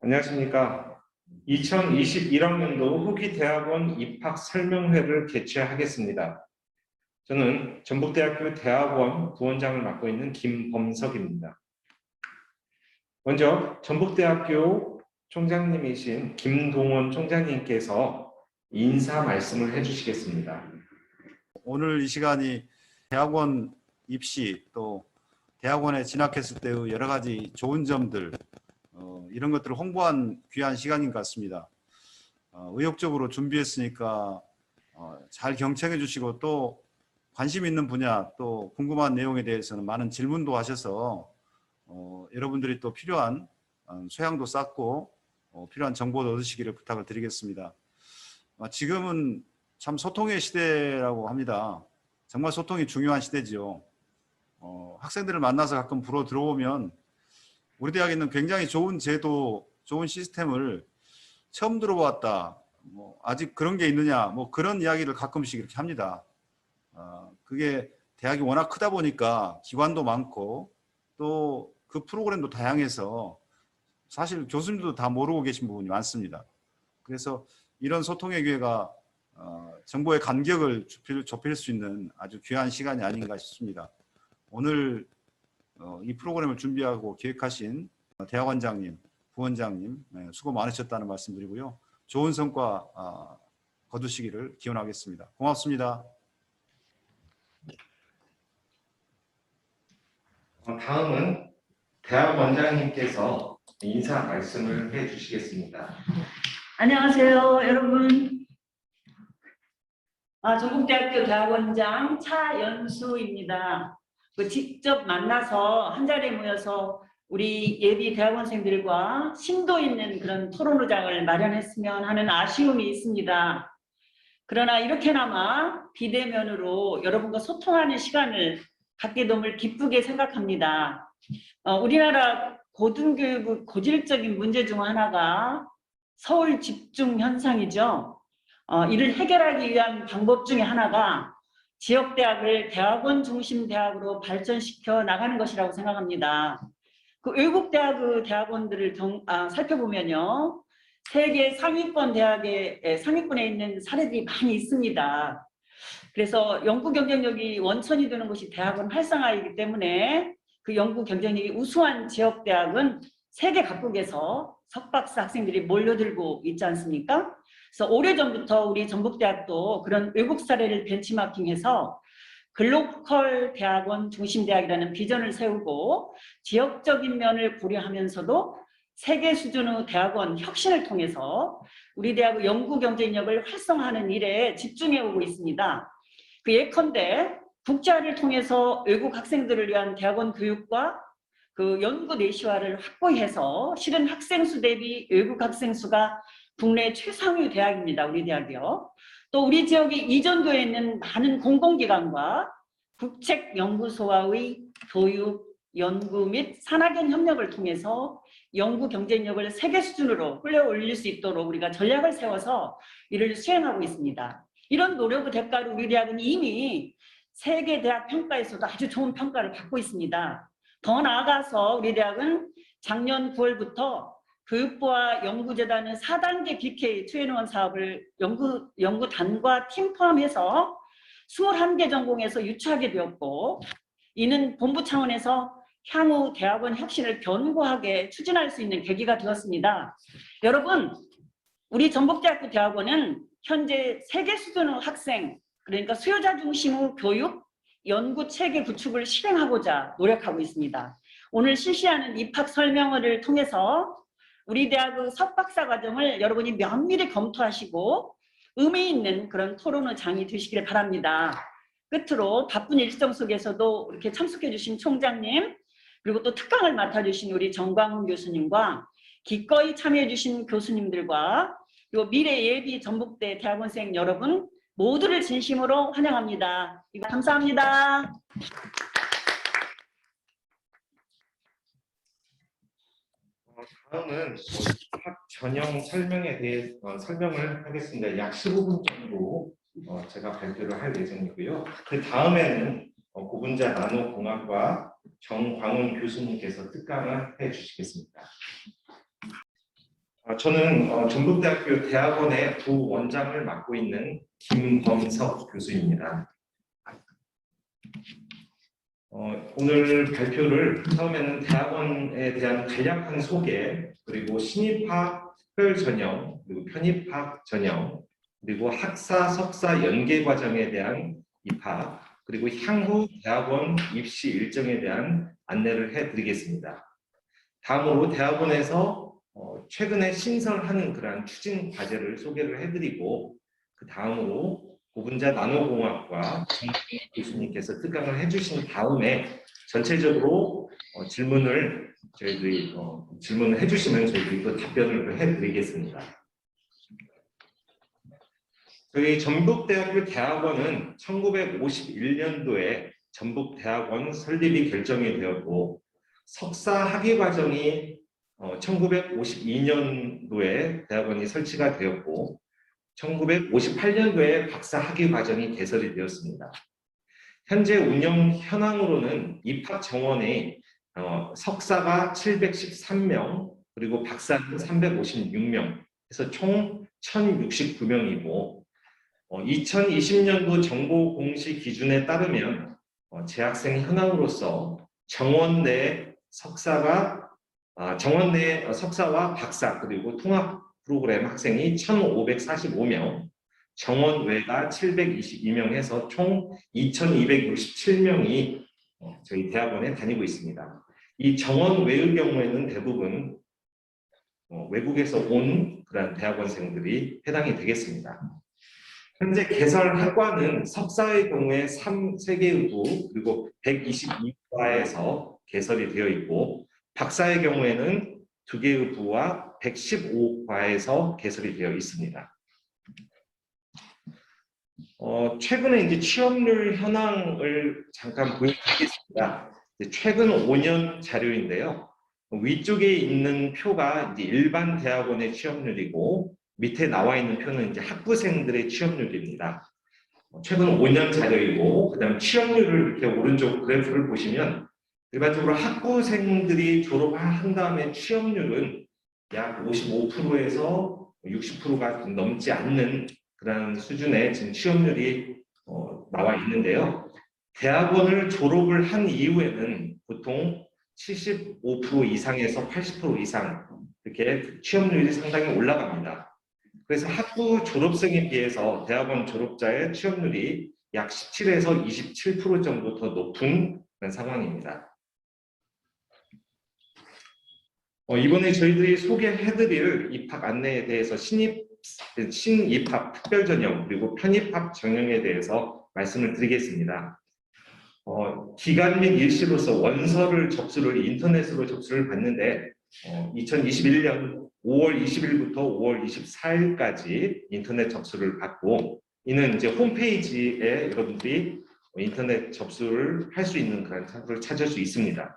안녕하십니까. 2021학년도 후기대학원 입학 설명회를 개최하겠습니다. 저는 전북대학교 대학원 부원장을 맡고 있는 김범석입니다. 먼저 전북대학교 총장님이신 김동원 총장님께서 인사 말씀을 해주시겠습니다. 오늘 이 시간이 대학원 입시 또 대학원에 진학했을 때의 여러 가지 좋은 점들 이런 것들을 홍보한 귀한 시간인 것 같습니다. 의욕적으로 준비했으니까 잘 경청해 주시고 또 관심 있는 분야 또 궁금한 내용에 대해서는 많은 질문도 하셔서 여러분들이 또 필요한 소양도 쌓고 필요한 정보도 얻으시기를 부탁을 드리겠습니다. 지금은 참 소통의 시대라고 합니다. 정말 소통이 중요한 시대죠. 학생들을 만나서 가끔 부러 들어오면 우리 대학에 있는 굉장히 좋은 제도, 좋은 시스템을 처음 들어봤다. 아직 그런 게 있느냐, 그런 이야기를 가끔씩 이렇게 합니다. 그게 대학이 워낙 크다 보니까 기관도 많고 또 그 프로그램도 다양해서 사실 교수님도 다 모르고 계신 부분이 많습니다. 그래서 이런 소통의 기회가 정보의 간격을 좁힐 수 있는 아주 귀한 시간이 아닌가 싶습니다. 오늘 이 프로그램을 준비하고 기획하신 대학원장님, 부원장님 수고 많으셨다는 말씀드리고요. 좋은 성과 거두시기를 기원하겠습니다. 고맙습니다. 다음은 대학원장님께서 인사 말씀을 해주시겠습니다. 안녕하세요, 여러분. 전북대학교 대학원장 차연수입니다. 직접 만나서 한 자리에 모여서 우리 예비 대학원생들과 심도 있는 그런 토론의장을 마련했으면 하는 아쉬움이 있습니다. 그러나 이렇게나마 비대면으로 여러분과 소통하는 시간을 갖게 됨을 기쁘게 생각합니다. 우리나라 고등교육의 고질적인 문제 중 하나가 서울 집중 현상이죠. 이를 해결하기 위한 방법 중에 하나가 지역대학을 대학원 중심 대학으로 발전시켜 나가는 것이라고 생각합니다. 그 외국 대학의 대학원들을 살펴보면요, 세계 상위권 대학의 상위권에 있는 사례들이 많이 있습니다. 그래서 연구 경쟁력이 원천이 되는 것이 대학원 활성화이기 때문에 그 연구 경쟁력이 우수한 지역 대학은 세계 각국에서 석박사 학생들이 몰려들고 있지 않습니까? 그래서 오래전부터 우리 전북대학도 그런 외국 사례를 벤치마킹해서 글로컬 대학원 중심 대학이라는 비전을 세우고 지역적인 면을 고려하면서도 세계 수준의 대학원 혁신을 통해서 우리 대학의 연구 경쟁력을 활성화하는 일에 집중해 오고 있습니다. 그 예컨대 국제화를 통해서 외국 학생들을 위한 대학원 교육과 그 연구 내시화를 확보해서 실은 학생 수 대비 외국 학생 수가 국내 최상위 대학입니다. 우리 대학이요. 또 우리 지역이 이전도에 있는 많은 공공기관과 국책연구소와의 교육, 연구 및 산학연 협력을 통해서 연구 경쟁력을 세계 수준으로 끌어올릴 수 있도록 우리가 전략을 세워서 이를 수행하고 있습니다. 이런 노력의 대가로 우리 대학은 이미 세계 대학 평가에서도 아주 좋은 평가를 받고 있습니다. 더 나아가서 우리 대학은 작년 9월부터 교육부와 연구재단은 4단계 BK 투앤원 사업을 연구단과 팀 포함해서 21개 전공에서 유치하게 되었고, 이는 본부 차원에서 향후 대학원 혁신을 견고하게 추진할 수 있는 계기가 되었습니다. 여러분, 우리 전북대학교 대학원은 현재 세계 수준의 학생, 그러니까 수요자 중심의 교육, 연구 체계 구축을 실행하고자 노력하고 있습니다. 오늘 실시하는 입학 설명회를 통해서 우리 대학의 석박사 과정을 여러분이 면밀히 검토하시고 의미 있는 그런 토론의 장이 되시기를 바랍니다. 끝으로 바쁜 일정 속에서도 이렇게 참석해 주신 총장님, 그리고 또 특강을 맡아주신 우리 정광훈 교수님과 기꺼이 참여해 주신 교수님들과 그리고 미래 예비 전북대 대학원생 여러분 모두를 진심으로 환영합니다. 감사합니다. 다음은 입학 전형 설명에 대해 설명을 하겠습니다. 약 15분 정도 제가 발표를 할 예정이고요. 그 다음에는 고분자 나노공학과 정광훈 교수님께서 특강을 해주시겠습니다. 저는 전북대학교 대학원의 부원장을 맡고 있는 김범석 교수입니다. 오늘 발표를 처음에는 대학원에 대한 간략한 소개, 그리고 신입학 특별 전형, 그리고 편입학 전형, 그리고 학사, 석사 연계 과정에 대한 입학, 그리고 향후 대학원 입시 일정에 대한 안내를 해드리겠습니다. 다음으로 대학원에서 최근에 신설하는 그러한 추진 과제를 소개를 해드리고, 그 다음으로 고분자 나노공학과 정진희 교수님께서 특강을 해주신 다음에 전체적으로 질문을 저희들이 질문을 해주시면 저희들이 또 답변을 해드리겠습니다. 저희 전북대학교 대학원은 1951년도에 전북대학원 설립이 결정이 되었고, 석사 학위 과정이 1952년도에 대학원이 설치가 되었고, 1958년도에 박사 학위 과정이 개설이 되었습니다. 현재 운영 현황으로는 입학 정원이 석사가 713명, 그리고 박사는 356명, 그래서 총 1069명이고, 2020년도 정보 공시 기준에 따르면 재학생 현황으로서 정원 내 석사와 박사, 그리고 통합 프로그램 학생이 1,545명, 정원 외가 722명 해서 총 2,267명이 저희 대학원에 다니고 있습니다. 이 정원 외의 경우에는 대부분 외국에서 온 그런 대학원생들이 해당이 되겠습니다. 현재 개설 학과는 석사의 경우에 3개의 부, 그리고 122과에서 개설이 되어 있고, 박사의 경우에는 2개의 부와 115과에서 개설이 되어 있습니다. 최근에 이제 취업률 현황을 잠깐 보여드리겠습니다. 최근 5년 자료인데요. 위쪽에 있는 표가 이제 일반 대학원의 취업률이고, 밑에 나와 있는 표는 이제 학부생들의 취업률입니다. 최근 5년 자료이고, 그다음 취업률을 이렇게 오른쪽 그래프를 보시면 일반적으로 학부생들이 졸업한 다음에 취업률은 약 55%에서 60%가 넘지 않는 그런 수준의 지금 취업률이 나와 있는데요. 대학원을 졸업을 한 이후에는 보통 75% 이상에서 80% 이상 이렇게 취업률이 상당히 올라갑니다. 그래서 학부 졸업생에 비해서 대학원 졸업자의 취업률이 약 17에서 27% 정도 더 높은 그런 상황입니다. 이번에 저희들이 소개해드릴 입학 안내에 대해서 신입학 특별전형 그리고 편입학 전형에 대해서 말씀을 드리겠습니다. 기간 및 일시로서 원서를 인터넷으로 접수를 받는데 2021년 5월 20일부터 5월 24일까지 인터넷 접수를 받고, 이는 이제 홈페이지에 여러분들이 인터넷 접수를 할 수 있는 그런 창구를 찾을 수 있습니다.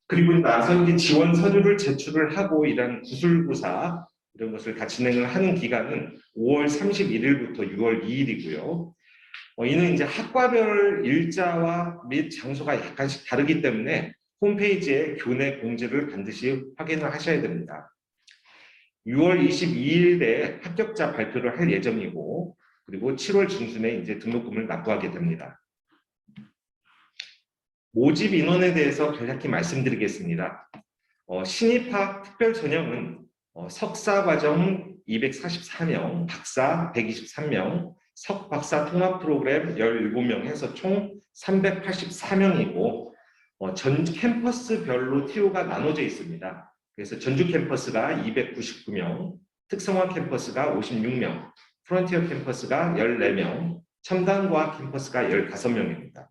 그리고 나서 이제 지원 서류를 제출을 하고 이런 구술구사 이런 것을 다 진행을 하는 기간은 5월 31일부터 6월 2일이고요. 이는 이제 학과별 일자와 및 장소가 약간씩 다르기 때문에 홈페이지에 교내 공지를 반드시 확인을 하셔야 됩니다. 6월 22일에 합격자 발표를 할 예정이고, 그리고 7월 중순에 이제 등록금을 납부하게 됩니다. 모집 인원에 대해서 간략히 말씀드리겠습니다. 신입학 특별 전형은 석사과정 244명, 박사 123명, 석박사 통합 프로그램 17명 해서 총 384명이고, 전 캠퍼스별로 TO가 나눠져 있습니다. 그래서 전주 캠퍼스가 299명, 특성화 캠퍼스가 56명, 프론티어 캠퍼스가 14명, 첨단과학 캠퍼스가 15명입니다.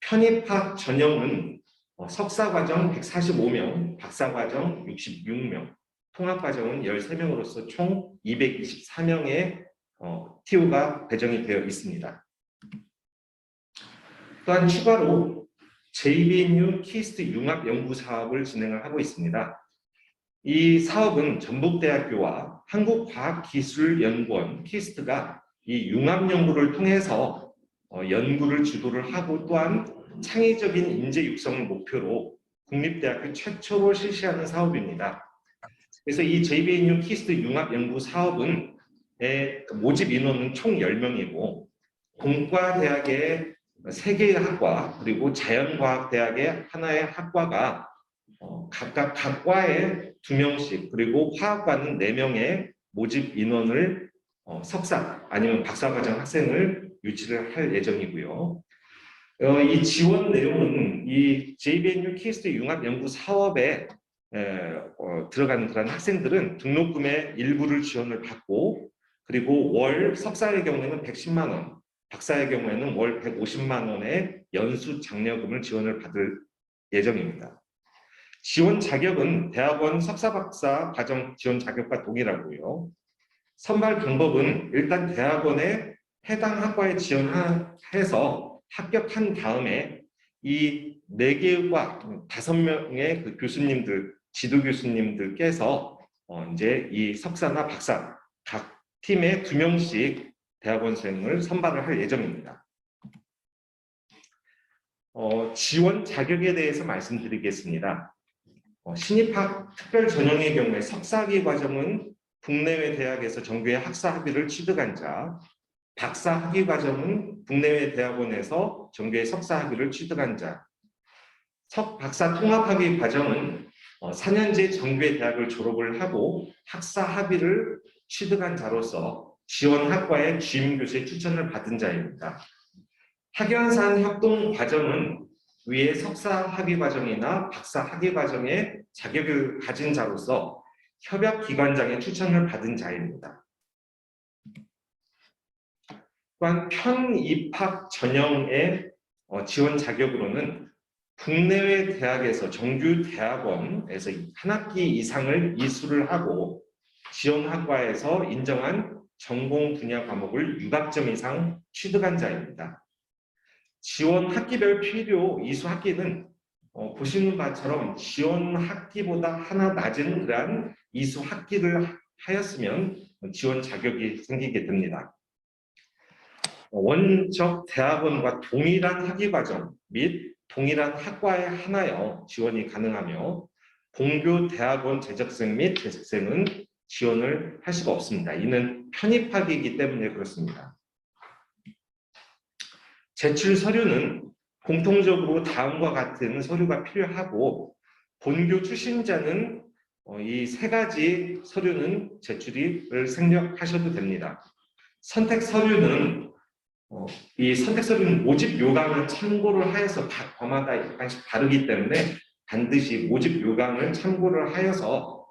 편입학 전형은 석사과정 145명, 박사과정 66명, 통합과정은 13명으로서 총 224명의 TO가 배정이 되어 있습니다. 또한 추가로 JBNU 키스트 융합 연구 사업을 진행을 하고 있습니다. 이 사업은 전북대학교와 한국과학기술연구원 키스트가 이 융합 연구를 통해서 연구를 주도를 하고, 또한 창의적인 인재 육성을 목표로 국립대학교 최초로 실시하는 사업입니다. 그래서 이 JBNU 키스트 융합 연구 사업은 모집 인원은 총 10명이고 공과대학의 3개의 학과 그리고 자연과학대학의 하나의 학과가 각각 각 과에 2명씩 그리고 화학과는 4명의 모집 인원을 석사 아니면 박사과정 학생을 유치를 할 예정이고요. 이 지원 내용은 이 JBNU 키스트 융합 연구 사업에 들어가는 그런 학생들은 등록금의 일부를 지원을 받고 그리고 월 석사의 경우에는 110만 원, 박사의 경우에는 월 150만 원의 연수 장려금을 지원을 받을 예정입니다. 지원 자격은 대학원 석사 박사 과정 지원 자격과 동일하고요. 선발 방법은 일단 대학원에 해당 학과에 지원해서 합격한 다음에 이 4개과 5명의 그 교수님들, 지도 교수님들께서 이제 이 석사나 박사 각 팀에 2명씩 대학원생을 선발을 할 예정입니다. 지원 자격에 대해서 말씀드리겠습니다. 신입학 특별 전형의 경우에 석사학위 과정은 국내외 대학에서 정규의 학사 학위를 취득한 자, 박사 학위 과정은 국내외 대학원에서 정규의 석사 학위를 취득한 자, 박사 통합 학위 과정은 4년제 정규의 대학을 졸업을 하고 학사 학위를 취득한 자로서 지원 학과의 주임 교수의 추천을 받은 자입니다. 학연산 협동 과정은 위에 석사 학위 과정이나 박사 학위 과정에 자격을 가진 자로서 협약기관장의 추천을 받은 자입니다. 또한 편입학 전형의 지원 자격으로는 국내외 대학에서 정규 대학원에서 한 학기 이상을 이수를 하고 지원 학과에서 인정한 전공 분야 과목을 6학점 이상 취득한 자입니다. 지원 학기별 필요 이수 학기는 보시는 바처럼 지원 학기보다 하나 낮은 그러한 이수 학기를 하였으면 지원 자격이 생기게 됩니다. 원적 대학원과 동일한 학위 과정 및 동일한 학과에 하나여 지원이 가능하며 본교 대학원 재적생 및 재직생은 지원을 할 수가 없습니다. 이는 편입학이기 때문에 그렇습니다. 제출 서류는 공통적으로 다음과 같은 서류가 필요하고 본교 출신자는 이 3가지 서류는 제출을 생략하셔도 됩니다. 선택 서류는 이 선택 서류는 모집 요강을 참고를 하여서 각 과마다 약간씩 다르기 때문에 반드시 모집 요강을 참고를 하여서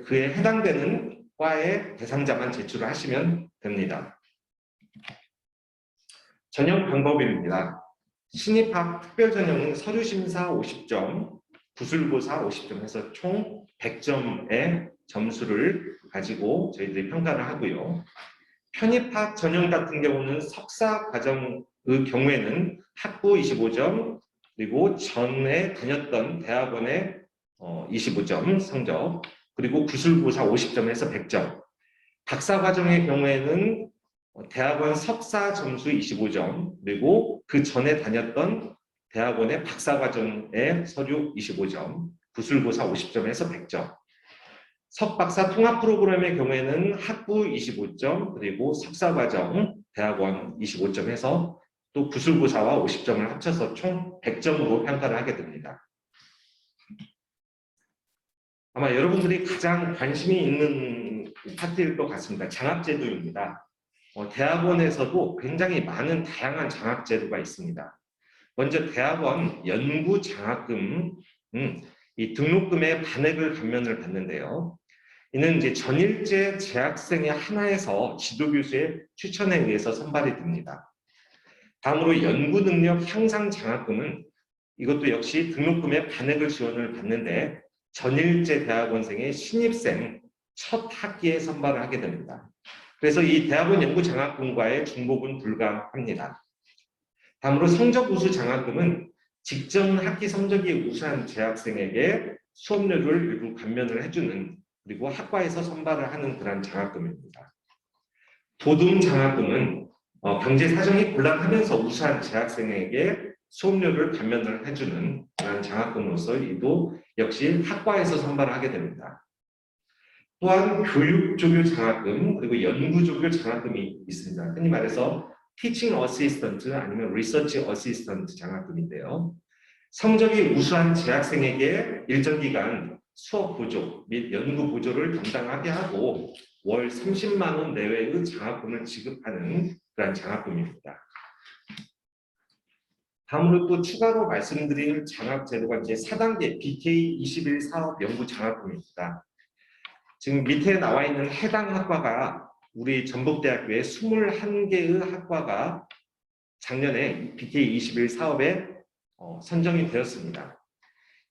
그에 해당되는 과의 대상자만 제출을 하시면 됩니다. 전형 방법입니다. 신입학 특별전형은 서류심사 50점, 구술고사 50점 해서 총 100점의 점수를 가지고 저희들이 평가를 하고요. 편입학 전형 같은 경우는 석사 과정의 경우에는 학부 25점, 그리고 전에 다녔던 대학원의 25점 성적, 그리고 구술고사 50점에서 100점. 박사 과정의 경우에는 대학원 석사 점수 25점, 그리고 그 전에 다녔던 대학원의 박사 과정의 서류 25점, 구술고사 50점에서 100점. 석박사 통합 프로그램의 경우에는 학부 25점, 그리고 석사 과정 대학원 25점 해서 또 구술고사와 50점을 합쳐서 총 100점으로 평가를 하게 됩니다. 아마 여러분들이 가장 관심이 있는 파트일 것 같습니다. 장학제도입니다. 대학원에서도 굉장히 많은 다양한 장학제도가 있습니다. 먼저 대학원 연구 장학금, 이 등록금의 반액을 감면을 받는데요. 이는 이제 전일제 재학생의 하나에서 지도교수의 추천에 의해서 선발이 됩니다. 다음으로 연구능력 향상 장학금은 이것도 역시 등록금의 반액을 지원을 받는데 전일제 대학원생의 신입생 첫 학기에 선발을 하게 됩니다. 그래서 이 대학원 연구 장학금과의 중복은 불가합니다. 다음으로 성적 우수 장학금은 직전 학기 성적이 우수한 재학생에게 수업료를 일부 감면을 해주는 그리고 학과에서 선발을 하는 그런 장학금입니다. 도둠 장학금은 경제 사정이 곤란하면서 우수한 재학생에게 수업료를 감면을 해주는 그런 장학금으로서 이도 역시 학과에서 선발을 하게 됩니다. 또한 교육조교 장학금 그리고 연구조교 장학금이 있습니다. 흔히 말해서 Teaching Assistant 아니면 Research Assistant 장학금인데요. 성적이 우수한 재학생에게 일정 기간 수업 보조 및 연구 보조를 담당하게 하고 월 30만 원 내외의 장학금을 지급하는 그런 장학금입니다. 다음으로 또 추가로 말씀드릴 장학 제도가 이제 4단계 BK21 사업 연구 장학금입니다. 지금 밑에 나와 있는 해당 학과가 우리 전북대학교의 21개의 학과가 작년에 BK21 사업에 선정이 되었습니다.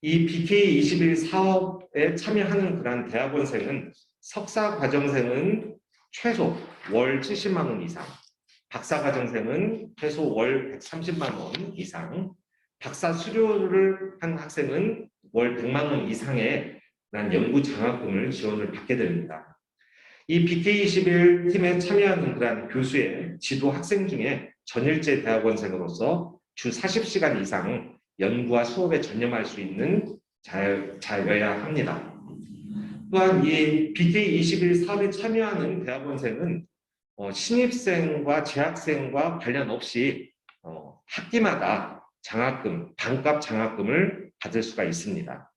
이 BK21 사업에 참여하는 그런 대학원생은 석사과정생은 최소 월 70만 원 이상, 박사과정생은 최소 월 130만 원 이상, 박사 수료를 한 학생은 월 100만 원 이상의 연구 장학금을 지원을 받게 됩니다. 이 BK21 팀에 참여하는 그런 교수의 지도 학생 중에 전일제 대학원생으로서 주 40시간 이상 연구와 수업에 전념할 수 있는 자여야 합니다. 또한 이 BK21 사업에 참여하는 대학원생은 신입생과 재학생과 관련 없이 학기마다 장학금, 반값 장학금을 받을 수가 있습니다.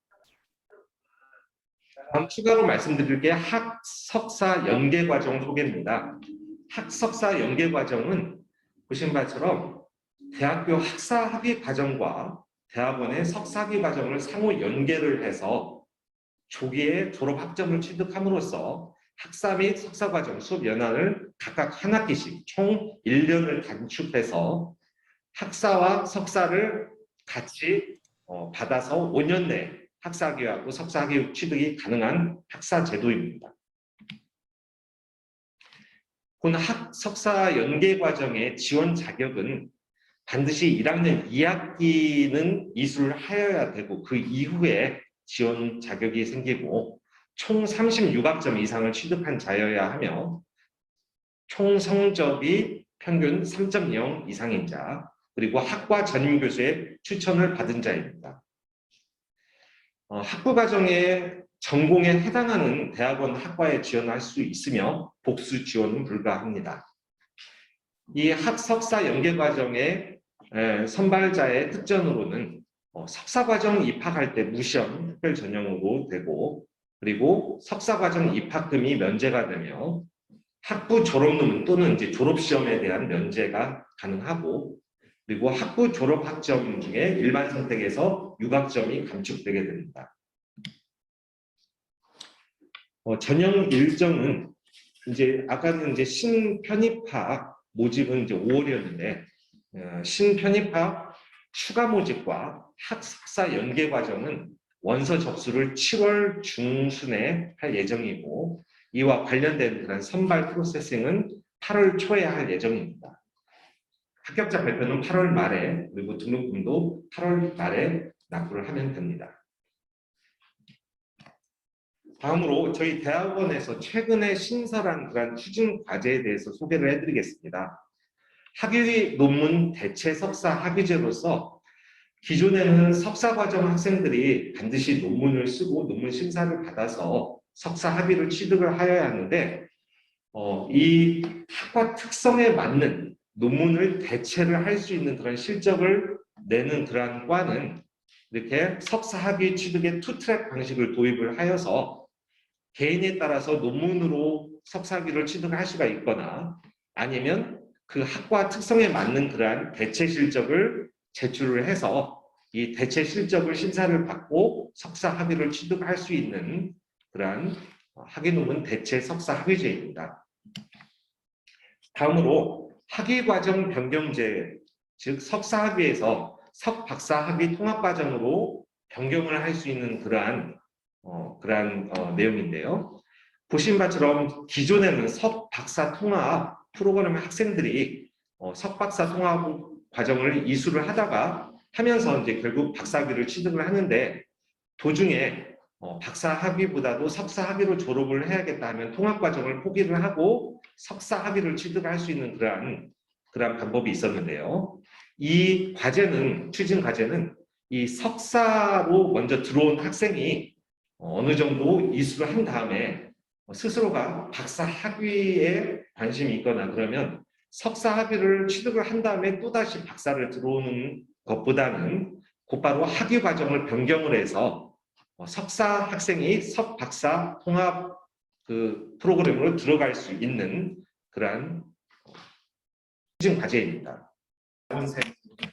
다음 추가로 말씀드릴 게 학석사 연계과정 소개입니다. 학석사 연계과정은 보신 바처럼 대학교 학사 학위 과정과 대학원의 석사 학위 과정을 상호 연계를 해서 조기에 졸업 학점을 취득함으로써 학사 및 석사 과정 수업 연한을 각각 한 학기씩 총 1년을 단축해서 학사와 석사를 같이 받아서 5년 내 학사학위하고 석사학위 취득이 가능한 학사 제도입니다. 본 석사 연계 과정의 지원 자격은 반드시 1학년 2학기는 이수를 하여야 되고 그 이후에 지원 자격이 생기고 총 36학점 이상을 취득한 자여야 하며 총 성적이 평균 3.0 이상인 자 그리고 학과 전임 교수의 추천을 받은 자입니다. 학부 과정의 전공에 해당하는 대학원 학과에 지원할 수 있으며 복수 지원은 불가합니다. 이 학석사 연계 과정의 선발자의 특전으로는 석사과정 입학할 때 무시험 특별 전형으로 되고 그리고 석사과정 입학금이 면제가 되며 학부 졸업 논문 또는 이제 졸업시험에 대한 면제가 가능하고 그리고 학부 졸업 학점 중에 일반 선택에서 6학점이 감축되게 됩니다. 전형 일정은 이제 아까는 이제 신편입학 모집은 이제 5월이었는데 신편입학 추가 모집과 학석사 연계 과정은 원서 접수를 7월 중순에 할 예정이고 이와 관련된 그런 선발 프로세싱은 8월 초에 할 예정입니다. 합격자 발표는 8월 말에 그리고 등록금도 8월 말에 납부를 하면 됩니다. 다음으로 저희 대학원에서 최근에 신설한 그런 추진 과제에 대해서 소개를 해드리겠습니다. 학위 논문 대체 석사 학위제로서 기존에는 석사과정 학생들이 반드시 논문을 쓰고 논문 심사를 받아서 석사 학위를 취득을 하여야 하는데 이 학과 특성에 맞는 논문을 대체를 할 수 있는 그런 실적을 내는 그러한 과는 이렇게 석사 학위 취득의 투트랙 방식을 도입을 하여서 개인에 따라서 논문으로 석사 학위를 취득할 수가 있거나 아니면 그 학과 특성에 맞는 그러한 대체 실적을 제출을 해서 이 대체 실적을 심사를 받고 석사 학위를 취득할 수 있는 그러한 학위 논문 대체 석사 학위제입니다. 다음으로 학위 과정 변경제, 즉 석사 학위에서 석 박사 학위 통합 과정으로 변경을 할 수 있는 그러한 내용인데요. 보신 바처럼 기존에는 석 박사 통합 프로그램 학생들이 석박사 통합 과정을 이수를 하면서 이제 결국 박사학위를 취득을 하는데 도중에 박사 학위보다도 석사 학위로 졸업을 해야겠다 하면 통합 과정을 포기를 하고 석사 학위를 취득할 수 있는 그러한 방법이 있었는데요. 이 과제는 추진 과제는 이 석사로 먼저 들어온 학생이 어느 정도 이수를 한 다음에 스스로가 박사 학위에 관심이 있거나 그러면 석사 학위를 취득을 한 다음에 또다시 박사를 들어오는 것보다는 곧바로 학위 과정을 변경을 해서 석사 학생이 석박사 통합 그 프로그램으로 들어갈 수 있는 그러한 시즌 과제입니다.